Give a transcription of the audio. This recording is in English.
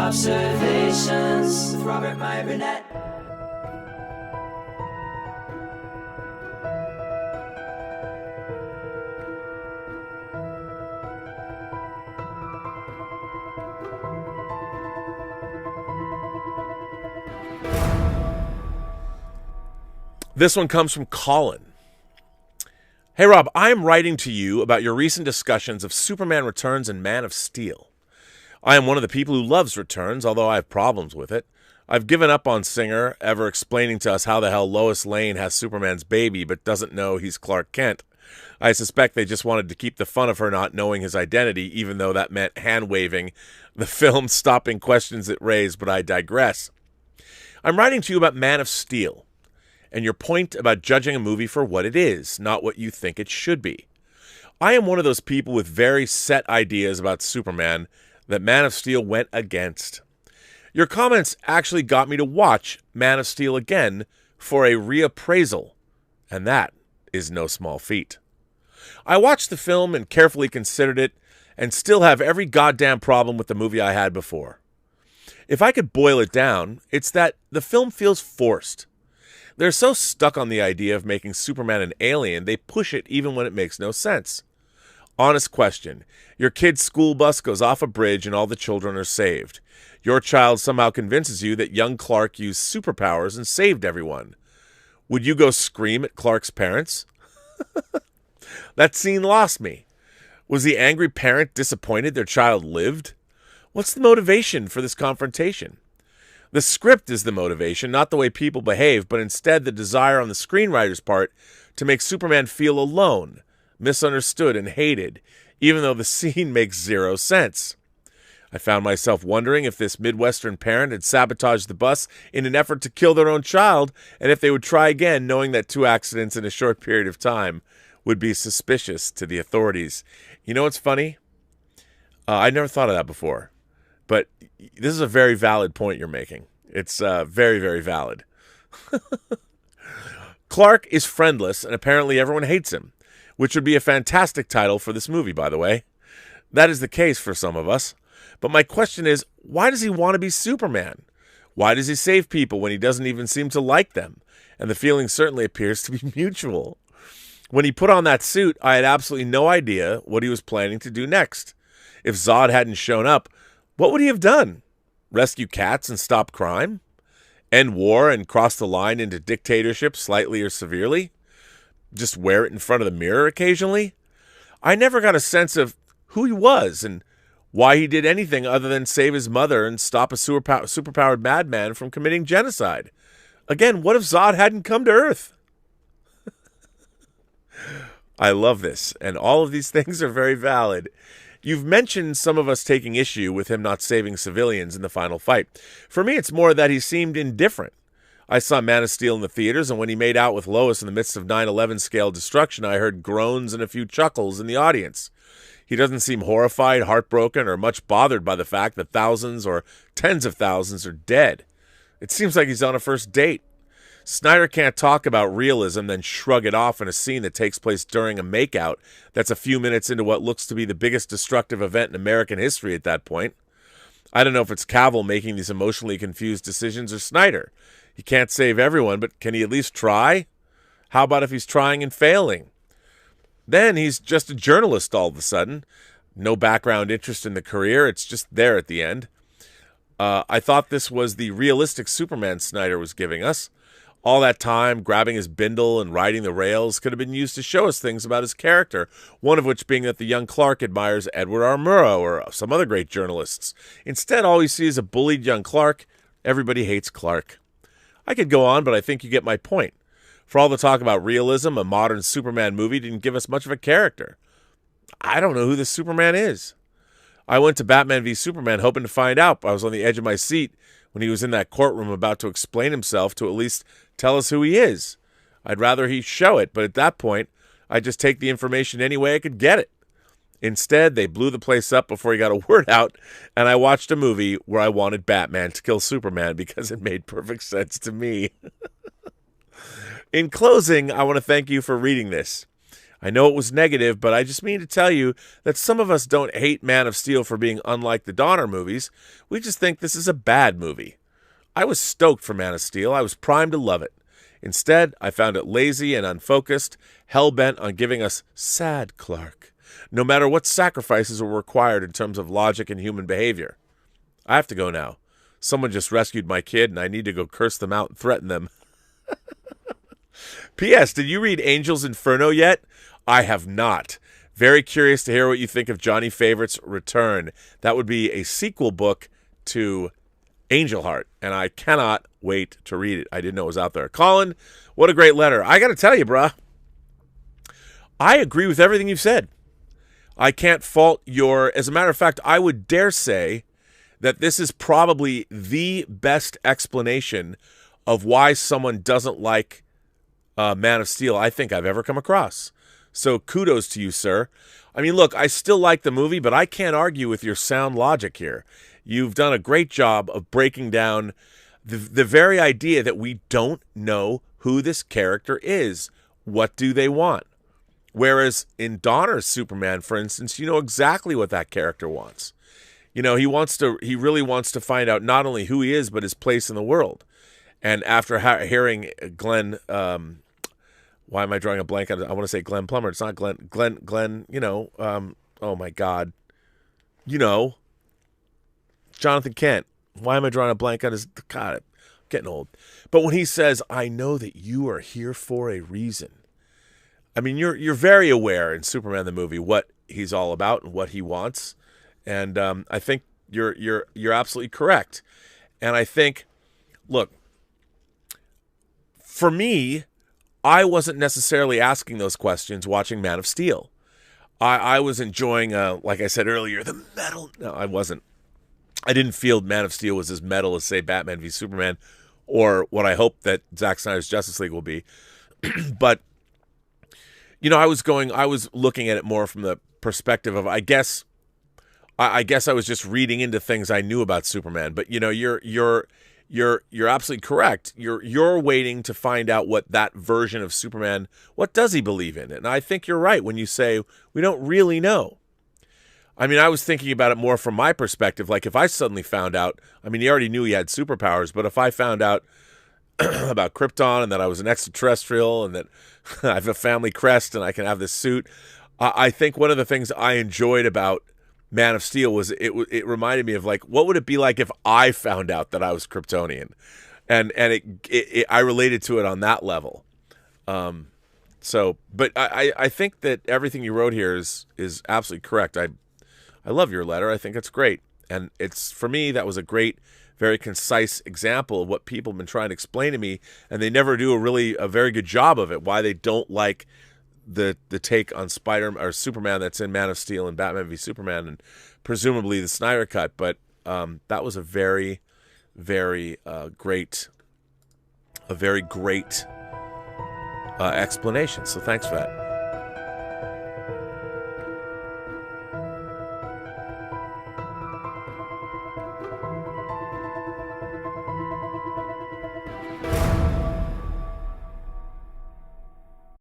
Robservations with Robert Meyer Burnett. This one comes from Colin. Hey Rob, I am writing to you about your recent discussions of Superman Returns and Man of Steel. I am one of the people who loves Returns, although I have problems with it. I've given up on Singer ever explaining to us how the hell Lois Lane has Superman's baby but doesn't know he's Clark Kent. I suspect they just wanted to keep the fun of her not knowing his identity, even though that meant hand-waving the film stopping questions it raised, but I digress. I'm writing to you about Man of Steel, and your point about judging a movie for what it is, not what you think it should be. I am one of those people with very set ideas about Superman that Man of Steel went against. Your comments actually got me to watch Man of Steel again for a reappraisal, and that is no small feat. I watched the film and carefully considered it, and still have every goddamn problem with the movie I had before. If I could boil it down, it's that the film feels forced. They're so stuck on the idea of making Superman an alien, they push it even when it makes no sense. Honest question. Your kid's school bus goes off a bridge and all the children are saved. Your child somehow convinces you that young Clark used superpowers and saved everyone. Would you go scream at Clark's parents? That scene lost me. Was the angry parent disappointed their child lived? What's the motivation for this confrontation? The script is the motivation, not the way people behave, but instead the desire on the screenwriter's part to make Superman feel alone, misunderstood, and hated, even though the scene makes zero sense. I found myself wondering if this Midwestern parent had sabotaged the bus in an effort to kill their own child, and if they would try again, knowing that 2 accidents in a short period of time would be suspicious to the authorities. You know what's funny? I never thought of that before. But this is a very valid point you're making. It's very, very valid. Clark is friendless, and apparently everyone hates him, which would be a fantastic title for this movie, by the way. That is the case for some of us. But my question is, why does he want to be Superman? Why does he save people when he doesn't even seem to like them? And the feeling certainly appears to be mutual. When he put on that suit, I had absolutely no idea what he was planning to do next. If Zod hadn't shown up, what would he have done? Rescue cats and stop crime? End war and cross the line into dictatorship slightly or severely? Just wear it in front of the mirror occasionally? I never got a sense of who he was and why he did anything other than save his mother and stop a superpowered madman from committing genocide. Again, what if Zod hadn't come to Earth? I love this, and all of these things are very valid. You've mentioned some of us taking issue with him not saving civilians in the final fight. For me, it's more that he seemed indifferent. I saw Man of Steel in the theaters, and when he made out with Lois in the midst of 9/11 scale destruction, I heard groans and a few chuckles in the audience. He doesn't seem horrified, heartbroken, or much bothered by the fact that thousands or tens of thousands are dead. It seems like he's on a first date. Snyder can't talk about realism, then shrug it off in a scene that takes place during a makeout that's a few minutes into what looks to be the biggest destructive event in American history at that point. I don't know if it's Cavill making these emotionally confused decisions or Snyder. He can't save everyone, but can he at least try? How about if he's trying and failing? Then he's just a journalist all of a sudden. No background interest in the career. It's just there at the end. I thought this was the realistic Superman Snyder was giving us. All that time, grabbing his bindle and riding the rails could have been used to show us things about his character, one of which being that the young Clark admires Edward R. Murrow or some other great journalists. Instead, all we see is a bullied young Clark. Everybody hates Clark. I could go on, but I think you get my point. For all the talk about realism, a modern Superman movie didn't give us much of a character. I don't know who this Superman is. I went to Batman v Superman hoping to find out, but I was on the edge of my seat when he was in that courtroom about to explain himself to at least tell us who he is. I'd rather he show it, but at that point, I'd just take the information any way I could get it. Instead, they blew the place up before he got a word out, and I watched a movie where I wanted Batman to kill Superman because it made perfect sense to me. In closing, I want to thank you for reading this. I know it was negative, but I just mean to tell you that some of us don't hate Man of Steel for being unlike the Donner movies. We just think this is a bad movie. I was stoked for Man of Steel. I was primed to love it. Instead, I found it lazy and unfocused, hell-bent on giving us sad Clark, no matter what sacrifices were required in terms of logic and human behavior. I have to go now. Someone just rescued my kid, and I need to go curse them out and threaten them. P.S. Did you read Angel's Inferno yet? I have not. Very curious to hear what you think of Johnny Favorite's return. That would be a sequel book to Angel Heart, and I cannot wait to read it. I didn't know it was out there. Colin, what a great letter. I got to tell you, bruh, I agree with everything you've said. I can't fault as a matter of fact, I would dare say that this is probably the best explanation of why someone doesn't like Man of Steel I think I've ever come across. So kudos to you, sir. I mean, look, I still like the movie, but I can't argue with your sound logic here. You've done a great job of breaking down the very idea that we don't know who this character is. What do they want? Whereas in Donner's Superman, for instance, you know exactly what that character wants. You know, he really wants to find out not only who he is, but his place in the world. And after hearing Glenn, why am I drawing a blank? I want to say Glenn Plummer. It's not Glenn, you know, oh my God. You know, Jonathan Kent. Why am I drawing a blank on his, God, I'm getting old. But when he says, I know that you are here for a reason. I mean, you're very aware in Superman the movie what he's all about and what he wants. And I think you're absolutely correct. And I think, look, for me, I wasn't necessarily asking those questions watching Man of Steel. I was enjoying, like I said earlier, the metal. No, I wasn't. I didn't feel Man of Steel was as metal as, say, Batman v Superman, or what I hope that Zack Snyder's Justice League will be. But, you know, I was looking at it more from the perspective of, I guess I was just reading into things I knew about Superman. But, you know, you're absolutely correct. You're waiting to find out what that version of Superman, what does he believe in? And I think you're right when you say we don't really know. I mean, I was thinking about it more from my perspective. Like if I suddenly found out, I mean, he already knew he had superpowers, but if I found out about Krypton and that I was an extraterrestrial and that I have a family crest and I can have this suit, I think one of the things I enjoyed about Man of Steel was it reminded me of like, what would it be like if I found out that I was Kryptonian? And I related to it on that level. But I think that everything you wrote here is absolutely correct. I love your letter. I think it's great. And it's, for me, that was a great, very concise example of what people have been trying to explain to me, and they never do a very good job of it, why they don't like the take on Superman that's in Man of Steel and Batman v Superman and presumably the Snyder Cut. But that was a very, very great explanation. So thanks for that.